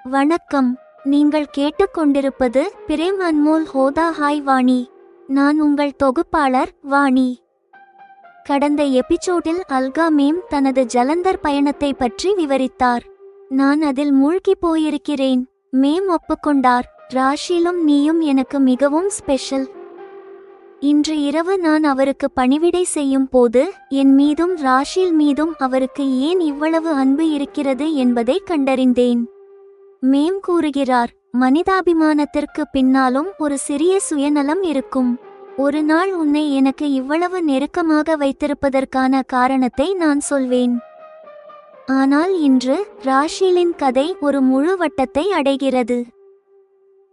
வணக்கம். நீங்கள் கேட்டுக்கொண்டிருப்பது பிரேம் அன்மோல் ஹோதா. ஹாய் வாணி, நான் உங்கள் தொகுப்பாளர் வாணி. கடந்த எபிசோடில் அல்கா மேம் தனது ஜலந்தர் பயணத்தை பற்றி விவரித்தார். நான் அதில் மூழ்கி போயிருக்கிறேன். மேம் ஒப்புக்கொண்டார். ராஷிலும் நீயும் எனக்கு மிகவும் ஸ்பெஷல். இன்று இரவு நான் அவருக்கு பணிவிடை செய்யும் போது என் மீதும் ராஷில் மீதும் அவருக்கு ஏன் இவ்வளவு அன்பு இருக்கிறது என்பதை கண்டறிந்தேன். மேம் கூறுகிறார், மனிதாபிமானத்திற்கு பின்னாலும் ஒரு சிறிய சுயநலம் இருக்கும். ஒரு நாள் உன்னை எனக்கு இவ்வளவு நெருக்கமாக வைத்திருப்பதற்கான காரணத்தை நான் சொல்வேன். ஆனால் இன்று ராஷிலின் கதை ஒரு முழு வட்டத்தை அடைகிறது.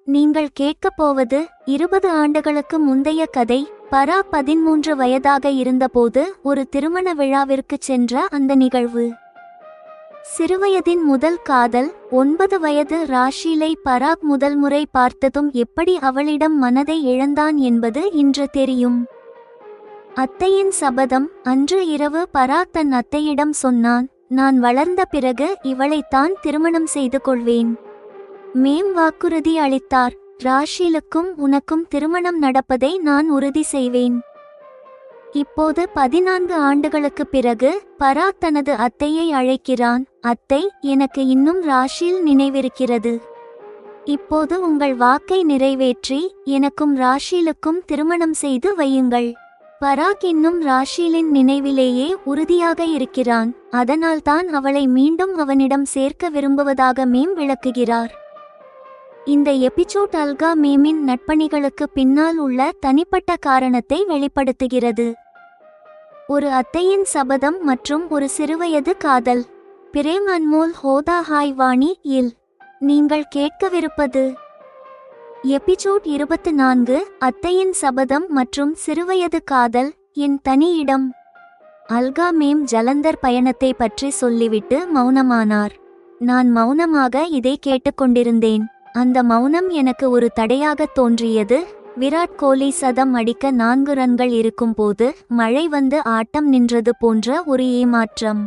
நீங்கள் கேட்கப் போவது 20 ஆண்டுகளுக்கு முந்தைய கதை. பரா 13 வயதாக இருந்தபோது ஒரு திருமண விழாவிற்கு சென்ற அந்த நிகழ்வு. சிறுவயதின் முதல் காதல். 9 வயது ராஷிலை பராக் முதல் முறை பார்த்ததும் எப்படி அவளிடம் மனதை இழந்தான் என்பது இன்று தெரியும். அத்தையின் சபதம். அன்று இரவு பராக் தன் அத்தையிடம் சொன்னான், நான் வளர்ந்த பிறகு இவளைத்தான் திருமணம் செய்து கொள்வேன். மேம் வாக்குறுதி அளித்தார். ராஷிலுக்கும் உனக்கும் திருமணம் நடப்பதை நான் உறுதி செய்வேன். இப்போது 14 ஆண்டுகளுக்கு பிறகு பராக் தனது அத்தையை அழைக்கிறான். அத்தை, எனக்கு இன்னும் ராஷில் நினைவிருக்கிறது. இப்போது உங்கள் வாக்கை நிறைவேற்றி எனக்கும் ராஷிலுக்கும் திருமணம் செய்து வையுங்கள். பராக் இன்னும் ராஷிலின் நினைவிலேயே உறுதியாக இருக்கிறான். அதனால்தான் அவளை மீண்டும் அவனிடம் சேர்க்க விரும்புவதாக மேம் விளக்குகிறார். இந்த எபிசோட் அல்கா மேமின் நட்பணிகளுக்கு பின்னால் உள்ள தனிப்பட்ட காரணத்தை வெளிப்படுத்துகிறது. ஒரு அத்தையின் சபதம் மற்றும் ஒரு சிறுவயது காதல். பிரேம் அன்மோல் ஹோதா. ஹாய் வாணி இல் நீங்கள் கேட்கவிருப்பது எபிசோட் 24, அத்தையின் சபதம் மற்றும் சிறுவயது காதல். என் தனி இடம். அல்கா மேம் ஜலந்தர் பயணத்தை பற்றி சொல்லிவிட்டு மௌனமானார். நான் மௌனமாக இதை கேட்டுக்கொண்டிருந்தேன். அந்த மௌனம் எனக்கு ஒரு தடையாக தோன்றியது. விராட் கோலி சதம் அடிக்க 4 ரன்கள் இருக்கும்போது மழை வந்து ஆட்டம் நின்றது போன்ற ஒரு ஏமாற்றம்.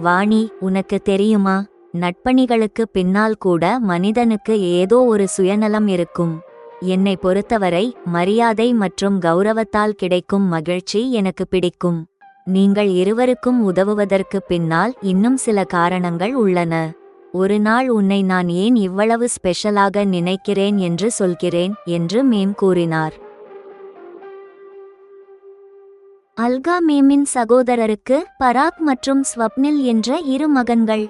வாணி, உனக்கு தெரியுமா, நட்பணிகளுக்கு பின்னால் கூட மனிதனுக்கு ஏதோ ஒரு சுயநலம் இருக்கும். என்னை பொறுத்தவரை மரியாதை மற்றும் கௌரவத்தால் கிடைக்கும் மகிழ்ச்சி எனக்கு பிடிக்கும். நீங்கள் இருவருக்கும் உதவுவதற்கு பின்னால் இன்னும் சில காரணங்கள் உள்ளன. ஒரு நாள் உன்னை நான் ஏன் இவ்வளவு ஸ்பெஷலாக நினைக்கிறேன் என்று சொல்கிறேன் என்று மேம் கூறினார். அல்கா மேமின் சகோதரருக்கு பராக் மற்றும் ஸ்வப்னில் என்ற 2 மகன்கள்.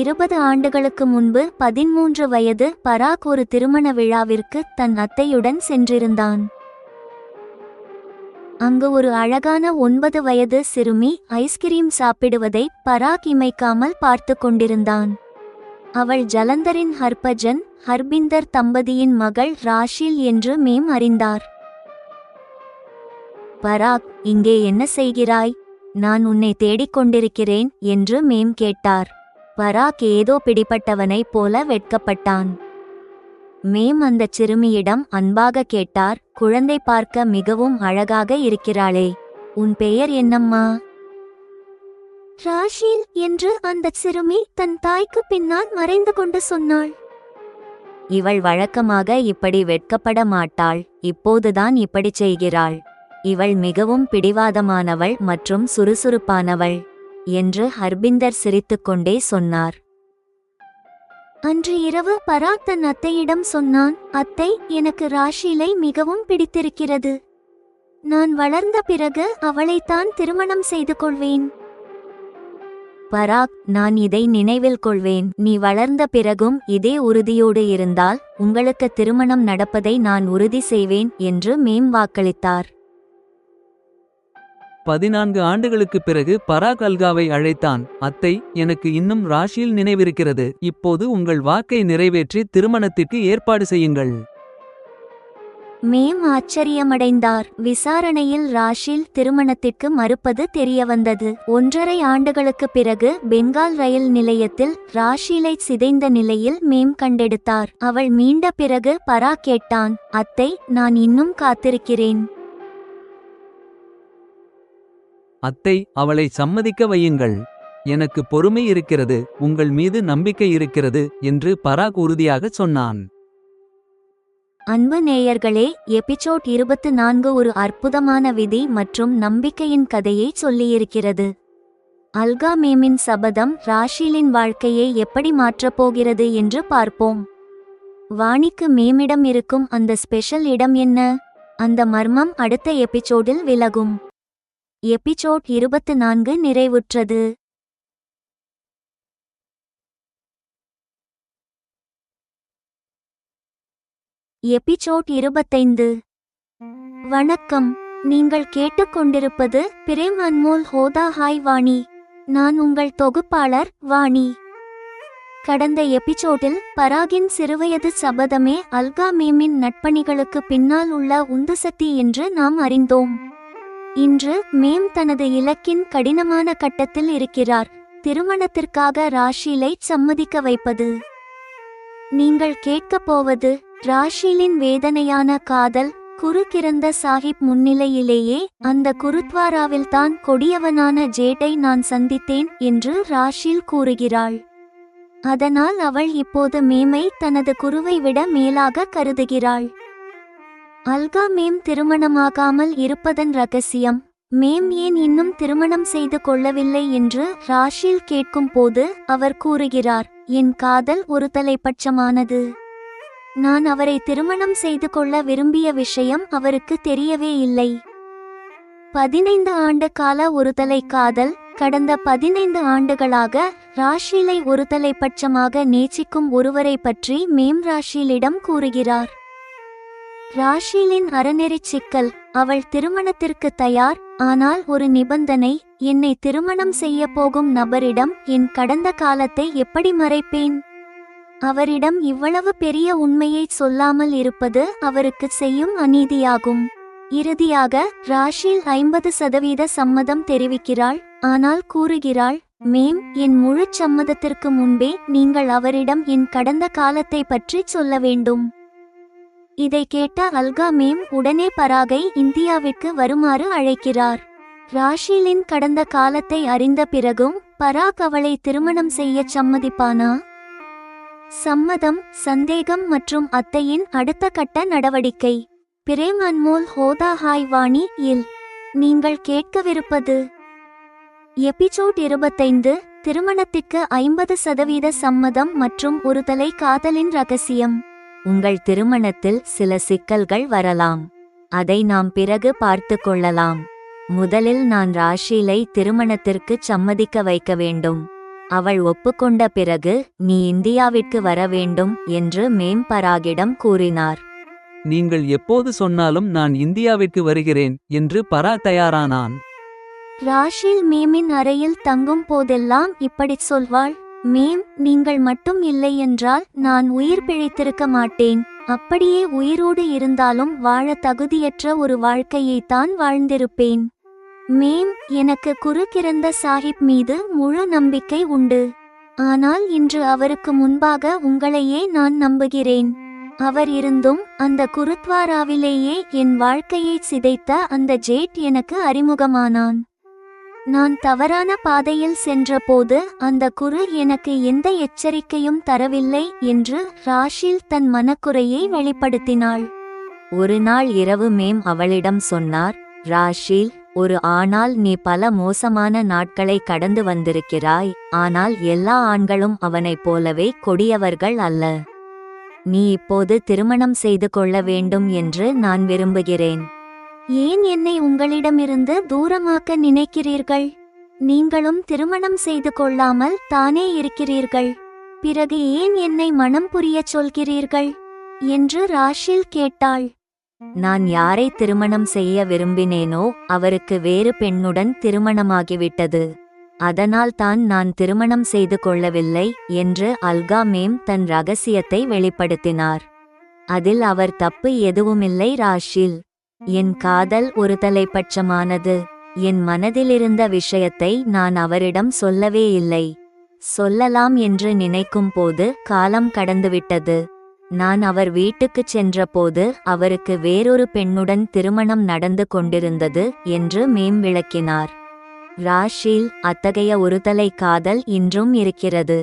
20 ஆண்டுகளுக்கு முன்பு 13 வயது பராக் ஒரு திருமண விழாவிற்கு தன் அத்தையுடன் சென்றிருந்தான். அங்கு ஒரு அழகான 9 வயது சிறுமி ஐஸ்கிரீம் சாப்பிடுவதை பராக் இமைக்காமல் பார்த்து கொண்டிருந்தான். அவள் ஜலந்தரின் ஹர்பிந்தர் தம்பதியின் மகள் ராஷில் என்று மேம் அறிந்தார். பராக், இங்கே என்ன செய்கிறாய்? நான் உன்னை தேடிக்கொண்டிருக்கிறேன் என்று மேம் கேட்டார். பராக் ஏதோ பிடிபட்டவனைப் போல வெட்கப்பட்டான். மேம் அந்த சிறுமியிடம் அன்பாக கேட்டார், குழந்தை பார்க்க மிகவும் அழகாக இருக்கிறாளே, உன் பெயர் என்னம்மா? ராஷில் என்று அந்த சிறுமி தன் தாய்க்கு பின்னால் மறைந்து கொண்டு சொன்னாள். இவள் வழக்கமாக இப்படி வெட்கப்பட மாட்டாள், இப்போதுதான் இப்படி செய்கிறாள். இவள் மிகவும் பிடிவாதமானவள் மற்றும் சுறுசுறுப்பானவள் என்று ஹர்பிந்தர் சிரித்துக்கொண்டே சொன்னார். அன்று இரவு பராக் தன் அத்தையிடம் சொன்னான், அத்தை, எனக்கு ராஷிலை மிகவும் பிடித்திருக்கிறது. நான் வளர்ந்த பிறகு அவளைத்தான் திருமணம் செய்து கொள்வேன். பராக், நான் இதை நினைவில் கொள்வேன். நீ வளர்ந்த பிறகும் இதே உறுதியோடு இருந்தால் உங்களுக்கு திருமணம் நடப்பதை நான் உறுதி செய்வேன் என்று மேம் வாக்களித்தார். 14 ஆண்டுகளுக்குப் பிறகு பராக் அல்காவை அழைத்தான். அத்தை, எனக்கு இன்னும் ராஷில் நினைவிருக்கிறது. இப்போது உங்கள் வாக்கை நிறைவேற்றி திருமணத்திற்கு ஏற்பாடு செய்யுங்கள். மேம் ஆச்சரியமடைந்தார். விசாரணையில் ராஷில் திருமணத்திற்கு மறுப்பது தெரியவந்தது. 1.5 ஆண்டுகளுக்கு பிறகு பெங்கால் ரயில் நிலையத்தில் ராஷிலை சிதைந்த நிலையில் மேம் கண்டெடுத்தார். அவள் மீண்ட பிறகு பராக் கேட்டான், அத்தை, நான் இன்னும் காத்திருக்கிறேன். அத்தை, அவளை சம்மதிக்க வையுங்கள். எனக்கு பொறுமை இருக்கிறது, உங்கள் மீது நம்பிக்கை இருக்கிறது என்று பராக் உறுதியாகச் சொன்னான். அன்பு நேயர்களே, எபிசோட் 24 ஒரு அற்புதமான விதி மற்றும் நம்பிக்கையின் கதையை சொல்லியிருக்கிறது. அல்காமேமின் சபதம் ராஷீலின் வாழ்க்கையை எப்படி மாற்றப் போகிறது என்று பார்ப்போம். வாணிக்கு மேமிடம் இருக்கும் அந்த ஸ்பெஷல் இடம் என்ன? அந்த மர்மம் அடுத்த எபிசோடில் விலகும். எபிசோட் 24 நிறைவுற்றது. எபிசோட் 25. வணக்கம், நீங்கள் கேட்டுக்கொண்டிருப்பது பிரேம் அன்மோல் ஹோதா ஹாய் வாணி. நான் உங்கள் தொகுப்பாளர் வாணி. கடந்த எபிசோடில் பராகின் சிறுவயது சபதமே அல்காமேமின் நட்பணிகளுக்கு பின்னால் உள்ள உந்துசக்தி என்று நாம் அறிந்தோம். இன்று மேம் தனது இலக்கின் கடினமான கட்டத்தில் இருக்கிறார், திருமணத்திற்காக ராஷீலை சம்மதிக்க வைப்பது. நீங்கள் கேட்கப் போவது ராஷீலின் வேதனையான காதல். குருக்கிரந்த சாஹிப் முன்னிலையிலேயே அந்த குருத்வாராவில்தான் கொடியவனான ஜேட்டை நான் சந்தித்தேன் என்று ராஷீல் கூறுகிறாள். அதனால் அவள் இப்போது மேமை தனது குருவை விட மேலாக கருதுகிறாள். அல்கா மேம் திருமணமாகாமல் இருப்பதன் ரகசியம், மேம் ஏன் இன்னும் திருமணம் செய்து கொள்ளவில்லை என்று ராஷீல் கேட்கும் போது அவர் கூறுகிறார், என் காதல் ஒரு தலைப்பட்சமானது. நான் அவரை திருமணம் செய்து கொள்ள விரும்பிய விஷயம் அவருக்கு தெரியவே இல்லை. 15 ஆண்டு கால ஒருதலை காதல். கடந்த 15 ஆண்டுகளாக ராஷீலை ஒரு தலைப்பட்சமாக நேசிக்கும் ஒருவரை பற்றி மேம் ராஷீலிடம் கூறுகிறார். ராஷீலின் அறநெறிச் சிக்கல், அவள் திருமணத்திற்கு தயார், ஆனால் ஒரு நிபந்தனை, என்னை திருமணம் செய்ய போகும் நபரிடம் என் கடந்த காலத்தை எப்படி மறைப்பேன்? அவரிடம் இவ்வளவு பெரிய உண்மையை சொல்லாமல் இருப்பது அவருக்கு செய்யும் அநீதியாகும். இறுதியாக ராஷீல் 50% சம்மதம் தெரிவிக்கிறாள். ஆனால் கூறுகிறாள், மேம், என் முழு சம்மதத்திற்கு முன்பே நீங்கள் அவரிடம் என் கடந்த காலத்தை பற்றி சொல்ல வேண்டும். இதை கேட்ட அல்கா மேம் உடனே பராகை இந்தியாவிற்கு வருமாறு அழைக்கிறார். ராஷீலின் கடந்த காலத்தை அறிந்த பிறகும் பராக் அவளை திருமணம் செய்ய சம்மதிப்பானா? சம்மதம், சந்தேகம் மற்றும் அத்தையின் அடுத்த கட்ட நடவடிக்கை. பிரேம் அன்மோல் ஹோதா ஹாய் வாணி இல் நீங்கள் கேட்கவிருப்பது எபிசோட் 25. திருமணத்திற்கு 50% சம்மதம் மற்றும் ஒருதலை காதலின் ரகசியம். உங்கள் திருமணத்தில் சில சிக்கல்கள் வரலாம், அதை நாம் பிறகு பார்த்து கொள்ளலாம். முதலில் நான் ராஷீலை திருமணத்திற்கு சம்மதிக்க வைக்க வேண்டும். அவள் ஒப்புக்கொண்ட பிறகு நீ இந்தியாவிற்கு வர வேண்டும் என்று மேம் பராகிடம் கூறினார். நீங்கள் எப்போது சொன்னாலும் நான் இந்தியாவிற்கு வருகிறேன் என்று பராக் தயாரானான். ராஷீல் மேமின் அறையில் தங்கும் போதெல்லாம் இப்படிச் சொல்வாள், மேம், நீங்கள் மட்டும் இல்லை என்றால் நான் உயிர் பிழைத்திருக்க மாட்டேன். அப்படியே உயிரோடு இருந்தாலும் வாழ தகுதியற்ற ஒரு வாழ்க்கையைத்தான் வாழ்ந்திருப்பேன். மேம், எனக்கு குருக்கிரந்த சாஹிப் மீது முழு நம்பிக்கை உண்டு. ஆனால் இன்று அவருக்கு முன்பாக உங்களையே நான் நம்புகிறேன். அவர் இருந்தும் அந்த குருத்வாராவிலேயே என் வாழ்க்கையை சிதைத்த அந்த ஜேட் எனக்கு அறிமுகமானான். நான் தவறான பாதையில் சென்றபோது அந்த குரு எனக்கு எந்த எச்சரிக்கையும் தரவில்லை என்று ராஷீல் தன் மனக்குறையை வெளிப்படுத்தினாள். ஒரு நாள் இரவு மேம் அவளிடம் சொன்னார், ராஷீல், ஒரு ஆணால் நீ பல மோசமான நாட்களை கடந்து வந்திருக்கிறாய். ஆனால் எல்லா ஆண்களும் அவனைப் போலவே கொடியவர்கள் அல்ல. நீ இப்போது திருமணம் செய்து கொள்ள வேண்டும் என்று நான் விரும்புகிறேன். ஏன் என்னை உங்களிடமிருந்து தூரமாக்க நினைக்கிறீர்கள்? நீங்களும் திருமணம் செய்து கொள்ளாமல் தானே இருக்கிறீர்கள். பிறகு ஏன் என்னை மனம் புரியச் சொல்கிறீர்கள் என்று ராஷீல் கேட்டாள். நான் யாரை திருமணம் செய்ய விரும்பினேனோ அவருக்கு வேறு பெண்ணுடன் திருமணமாகிவிட்டது. அதனால் தான் நான் திருமணம் செய்து கொள்ளவில்லை என்று அல்கா மேம் தன் ரகசியத்தை வெளிப்படுத்தினார். அதில் அவர் தப்பு எதுவுமில்லை ராஷீல். என் காதல் ஒரு தலைப்பட்சமானது. என் மனதிலிருந்த விஷயத்தை நான் அவரிடம் சொல்லவே இல்லை. சொல்லலாம் என்று நினைக்கும் போது காலம் கடந்துவிட்டது. நான் அவர் வீட்டுக்குச் சென்றபோது அவருக்கு வேறொரு பெண்ணுடன் திருமணம் நடந்து கொண்டிருந்தது என்று மேம் விளக்கினார். ராஷில், அத்தகைய ஒருதலை காதல் இன்றும் இருக்கிறது.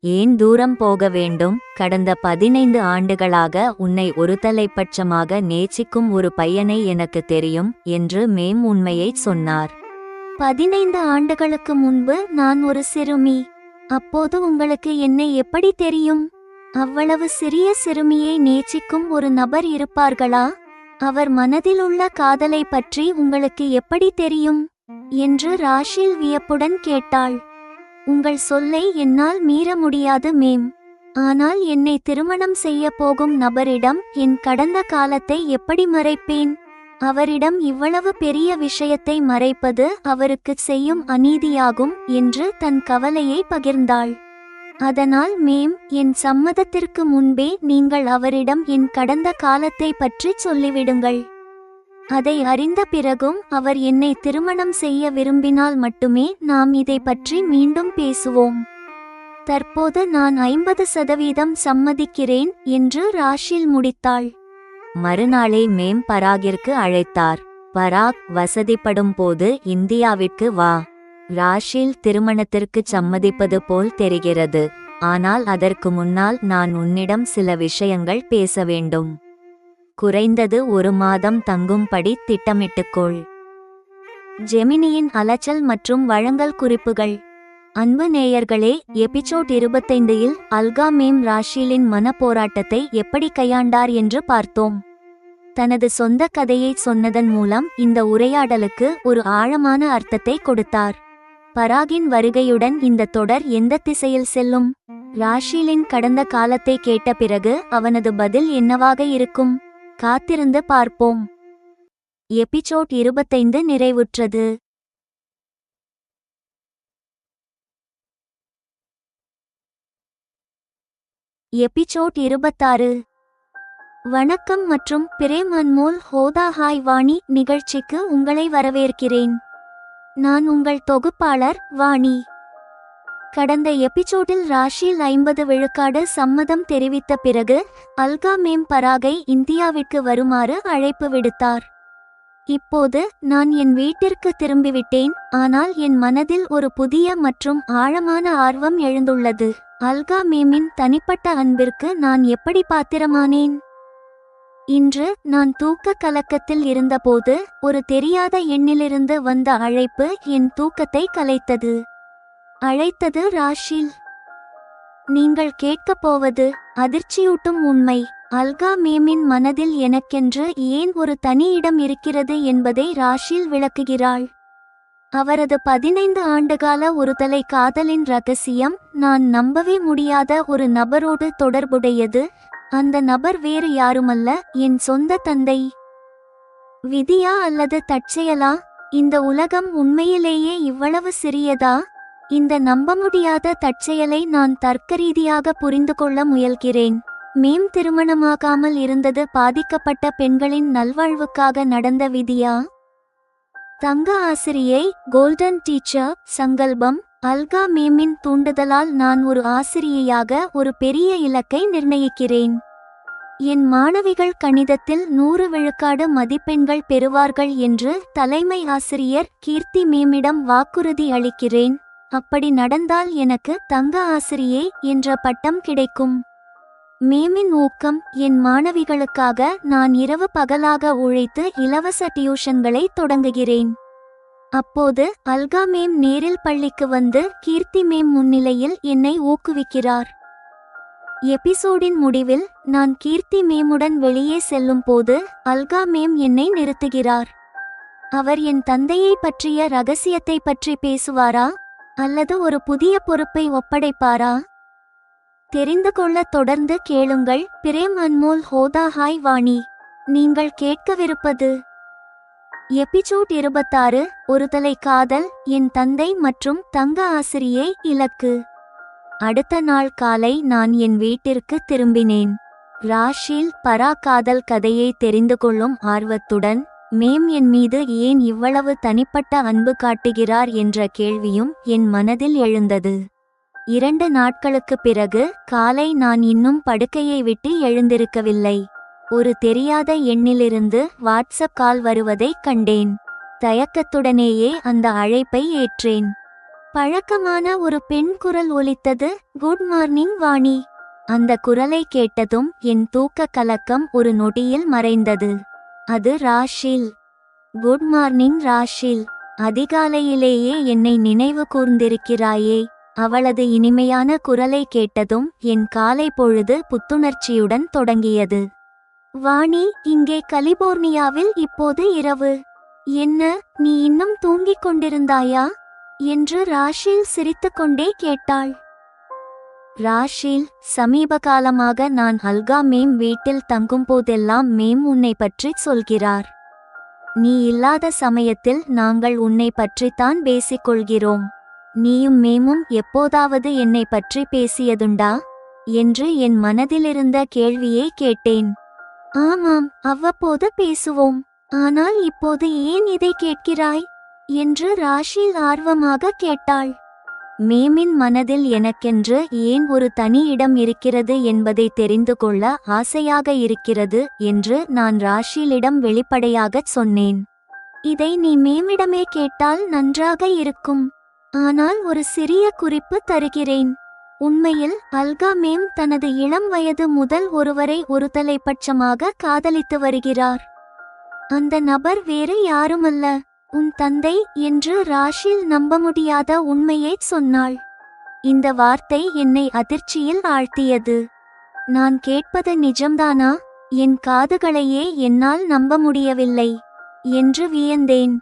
ஏன் தூரம் போக வேண்டும்? கடந்த 15 ஆண்டுகளாக உன்னை ஒருதலைப்பட்சமாக நேசிக்கும் ஒரு பையனை எனக்கு தெரியும் என்று மேம் உண்மையைச் சொன்னார். 15 ஆண்டுகளுக்கு முன்பு நான் ஒரு சிறுமி. அப்போது உங்களுக்கு என்னை எப்படி தெரியும்? அவ்வளவு சிறிய சிறுமியை நேசிக்கும் ஒரு நபர் இருப்பார்களா? அவர் மனதில் உள்ள காதலை பற்றி உங்களுக்கு எப்படி தெரியும் என்று ராஷில் வியப்புடன் கேட்டாள். உங்கள் சொல்லை என்னால் மீற முடியாது மேம். ஆனால் என்னை திருமணம் செய்ய போகும் நபரிடம் என் கடந்த காலத்தை எப்படி மறைப்பேன்? அவரிடம் இவ்வளவு பெரிய விஷயத்தை மறைப்பது அவருக்கு செய்யும் அநீதியாகும் என்று தன் கவலையை பகிர்ந்தாள். அதனால் மேம், என் சம்மதத்திற்கு முன்பே நீங்கள் அவரிடம் என் கடந்த காலத்தை பற்றி சொல்லிவிடுங்கள். அதை அறிந்த பிறகும் அவர் என்னை திருமணம் செய்ய விரும்பினால் மட்டுமே நாம் இதை பற்றி மீண்டும் பேசுவோம். தற்போது நான் 50% சம்மதிக்கிறேன் என்று ராஷில் முடித்தாள். மறுநாளே மேம் பராகிற்கு அழைத்தார். பராக், வசதிப்படும் போது இந்தியாவிற்கு வா. ராஷில், திருமணத்திற்கு சம்மதிப்பது போல் தெரிகிறது. ஆனால் அதற்கு முன்னால் நான் உன்னிடம் சில விஷயங்கள் பேச வேண்டும். குறைந்தது 1 மாதம் தங்கும்படி திட்டமிட்டுக்கொள். ஜெமினியின் அலைச்சல் மற்றும் வழங்கல் குறிப்புகள். அன்பு நேயர்களே, எபிசோட் 25இல் அல்கா மேம் ராஷிலின் மனப்போராட்டத்தை எப்படி கையாண்டார் என்று பார்த்தோம். தனது சொந்த கதையை சொன்னதன் மூலம் இந்த உரையாடலுக்கு ஒரு ஆழமான அர்த்தத்தை கொடுத்தார். பராகின் வருகையுடன் இந்த தொடர் எந்த திசையில் செல்லும்? ராஷிலின் கடந்த காலத்தை கேட்ட பிறகு அவனது பதில் என்னவாக இருக்கும்? காத்திருந்து பார்ப்போம். எபிசோட் 25 நிறைவுற்றது. எபிசோட் 26. வணக்கம் மற்றும் பிரேம் அன்மோல் ஹோதா ஹாய் வாணி நிகழ்ச்சிக்கு உங்களை வரவேற்கிறேன். நான் உங்கள் தொகுப்பாளர் வாணி. கடந்த எபிசோடில் ராஷில் 50 விழுக்காடு சம்மதம் தெரிவித்த பிறகு அல்கா மேம் பராகை இந்தியாவிற்கு வருமாறு அழைப்பு விடுத்தார். இப்போது நான் என் வீட்டிற்கு திரும்பிவிட்டேன். ஆனால் என் மனதில் ஒரு புதிய மற்றும் ஆழமான ஆர்வம் எழுந்துள்ளது. அல்கா மேமின் தனிப்பட்ட அன்பிற்கு நான் எப்படி பாத்திரமானேன்? இன்று நான் தூக்க கலக்கத்தில் இருந்தபோது ஒரு தெரியாத எண்ணிலிருந்து வந்த அழைப்பு என் தூக்கத்தை கலைத்தது. அழைத்தது ராஷில். நீங்கள் கேட்கப் போவது அதிர்ச்சியூட்டும் உண்மை. அல்கா மேமின் மனதில் எனக்கென்று ஏன் ஒரு தனி இடம் இருக்கிறது என்பதை ராஷில் விளக்குகிறாள். அவரது 15 ஆண்டுகால ஒருதலை காதலின் ரகசியம் நான் நம்பவே முடியாத ஒரு நபரோடு தொடர்புடையது. அந்த நபர் வேறு யாருமல்ல, என் சொந்த தந்தை. விதியா அல்லது தற்செயலா? இந்த உலகம் உண்மையிலேயே இவ்வளவு சிறியதா? இந்த நம்ப முடியாத தற்செயலை நான் தர்க்கரீதியாக புரிந்து கொள்ள முயல்கிறேன். மேம் திருமணமாகாமல் இருந்தது பாதிக்கப்பட்ட பெண்களின் நல்வாழ்வுக்காக நடந்த விதியா? தங்க ஆசிரியை, கோல்டன் டீச்சர் சங்கல்பம். அல்கா மேமின் தூண்டுதலால் நான் ஒரு ஆசிரியையாக ஒரு பெரிய இலக்கை நிர்ணயிக்கிறேன். என் மாணவிகள் கணிதத்தில் 100 விழுக்காடு மதிப்பெண்கள் பெறுவார்கள் என்று தலைமை ஆசிரியர் கீர்த்தி மேமிடம் வாக்குறுதி அளிக்கிறேன். அப்படி நடந்தால் எனக்கு தங்க ஆசிரியை என்ற பட்டம் கிடைக்கும். மேமின் ஊக்கம். என் மாணவிகளுக்காக நான் இரவு பகலாக உழைத்து இலவச டியூஷன்களை தொடங்குகிறேன். அப்போது அல்கா மேம் நேரில் பள்ளிக்கு வந்து கீர்த்தி மேம் முன்னிலையில் என்னை ஊக்குவிக்கிறார். எபிசோடின் முடிவில் நான் கீர்த்தி மேமுடன் வெளியே செல்லும் போது அல்கா மேம் என்னை நிறுத்துகிறார். அவர் என் தந்தையை பற்றிய ரகசியத்தை பற்றி பேசுவாரா அல்லது ஒரு புதிய பொறுப்பை ஒப்படைப்பாரா? தெரிந்து கொள்ள தொடர்ந்து கேளுங்கள். பிரேம் அன்மோல் ஹோதா ஹாய் வாணி. நீங்கள் கேட்கவிருப்பது எபிசோட் 26. ஒருதலை காதல், என் தந்தை மற்றும் தங்க ஆசிரியை இலக்கு. அடுத்த நாள் காலை நான் என் வீட்டிற்கு திரும்பினேன். ராஷில் பரா காதல் கதையை தெரிந்து கொள்ளும் ஆர்வத்துடன் மேம் என் மீது ஏன் இவ்வளவு தனிப்பட்ட அன்பு காட்டுகிறார் என்ற கேள்வியும் என் மனதில் எழுந்தது. 2 நாட்களுக்குப் பிறகு காலை நான் இன்னும் படுக்கையை விட்டு எழுந்திருக்கவில்லை. ஒரு தெரியாத எண்ணிலிருந்து வாட்ஸ்அப் கால் வருவதைக் கண்டேன். தயக்கத்துடனேயே அந்த அழைப்பை ஏற்றேன். பழக்கமான ஒரு பெண் குரல் ஒலித்தது. Good morning Vani. அந்த குரலை கேட்டதும் என் தூக்க கலக்கம் ஒரு நொடியில் மறைந்தது. அது ராஷில். Good morning ராஷில். அதிகாலையிலேயே என்னை நினைவு கூர்ந்திருக்கிறாயே. அவளது இனிமையான குரலை கேட்டதும் என் காலை பொழுது புத்துணர்ச்சியுடன் தொடங்கியது. வாணி, இங்கே கலிபோர்னியாவில் இப்போது இரவு. என்ன, நீ இன்னும் தூங்கிக் கொண்டிருந்தாயா என்று ராஷில் சிரித்துக்கொண்டே கேட்டாள். ராஷில், சமீப காலமாக நான் அல்கா மேம் வீட்டில் தங்கும்போதெல்லாம் மேம் உன்னை பற்றி சொல்கிறார். நீ இல்லாத சமயத்தில் நாங்கள் உன்னை பற்றித்தான் பேசிக்கொள்கிறோம். நீயும் மேமும் எப்போதாவது என்னை பற்றி பேசியதுண்டா என்று என் மனதிலிருந்த கேள்வியை கேட்டேன். ஆமாம், அவ்வப்போது பேசுவோம். ஆனால் இப்போது ஏன் இதை கேட்கிறாய் என்று ராஷில் ஆர்வமாக கேட்டாள். மேமின் மனதில் எனக்கென்று ஏன் ஒரு தனி இடம் இருக்கிறது என்பதை தெரிந்து கொள்ள ஆசையாக இருக்கிறது என்று நான் ராஷிலிடம் வெளிப்படையாகச் சொன்னேன். இதை நீ மேமிடமே கேட்டால் நன்றாக இருக்கும். ஆனால் ஒரு சிறிய குறிப்பு தருகிறேன். உண்மையில் அல்கா மேம் தனது இளம் வயது முதல் ஒருவரை ஒரு தலைப்பட்சமாக காதலித்து வருகிறார். அந்த நபர் வேறு யாருமல்ல, உன் தந்தை என்று ராஷில் நம்ப முடியாத உண்மையை சொன்னாள். இந்த வார்த்தை என்னை அதிர்ச்சியில் ஆழ்த்தியது. நான் கேட்பது நிஜம்தானா? என் காதுகளையே என்னால் நம்ப முடியவில்லை என்று வியந்தேன்.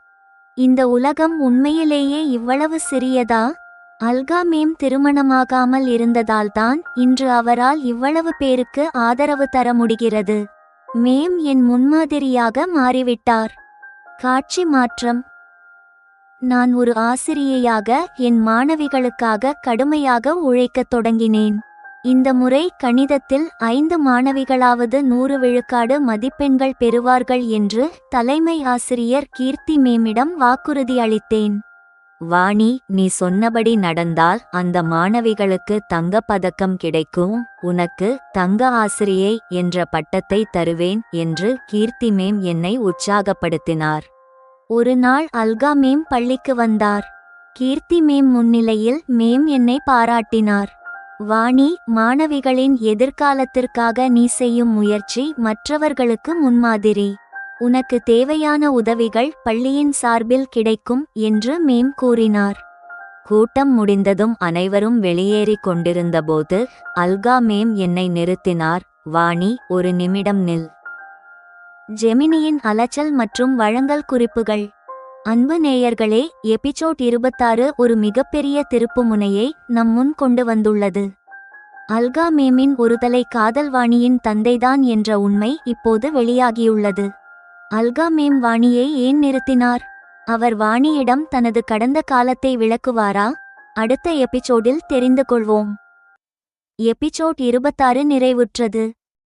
இந்த உலகம் உண்மையிலேயே இவ்வளவு சிறியதா? அல்கா மேம் திருமணமாகாமல் இருந்ததால்தான் இன்று அவரால் இவ்வளவு பேருக்கு ஆதரவு தர முடிகிறது. மேம் என் முன்மாதிரியாக மாறிவிட்டார். காட்சி மாற்றம். நான் ஒரு ஆசிரியையாக என் மாணவிகளுக்காக கடுமையாக உழைக்கத் தொடங்கினேன். இந்த முறை கணிதத்தில் 5 மாணவிகளாவது 100 விழுக்காடு மதிப்பெண்கள் பெறுவார்கள் என்று தலைமை ஆசிரியர் கீர்த்தி மேமிடம் வாக்குறுதி அளித்தேன். வாணி, நீ சொன்னபடி நடந்தால் அந்த மாணவிகளுக்கு தங்கப் பதக்கம் கிடைக்கும். உனக்கு தங்க ஆசிரியை என்ற பட்டத்தை தருவேன் என்று கீர்த்தி மேம் என்னை உற்சாகப்படுத்தினார். ஒரு நாள் அல்கா மேம் பள்ளிக்கு வந்தார். கீர்த்தி மேம் முன்னிலையில் மேம் என்னை பாராட்டினார். வாணி, மாணவிகளின் எதிர்காலத்திற்காக நீ செய்யும் முயற்சி மற்றவர்களுக்கு முன்மாதிரி. உனக்கு தேவையான உதவிகள் பள்ளியின் சார்பில் கிடைக்கும் என்று மேம் கூறினார். கூட்டம் முடிந்ததும் அனைவரும் வெளியேறிக் கொண்டிருந்தபோது அல்கா மேம் என்னை நிறுத்தினார். வாணி, ஒரு நிமிடம் நில். ஜெமினியின் அலச்சல் மற்றும் வழங்கல் குறிப்புகள். அன்பு நேயர்களே, எபிசோட் 26 ஒரு மிகப்பெரிய திருப்புமுனையை நம் முன் கொண்டு வந்துள்ளது. அல்கா மேமின் ஒருதலை காதல் வாணியின் தந்தைதான் என்ற உண்மை இப்போது வெளியாகியுள்ளது. அல்கா மேம் வாணியை ஏன் நிறுத்தினார்? அவர் வாணியிடம் தனது கடந்த காலத்தை விளக்குவாரா? அடுத்த எபிசோடில் தெரிந்து கொள்வோம். எபிசோட் 26 நிறைவுற்றது.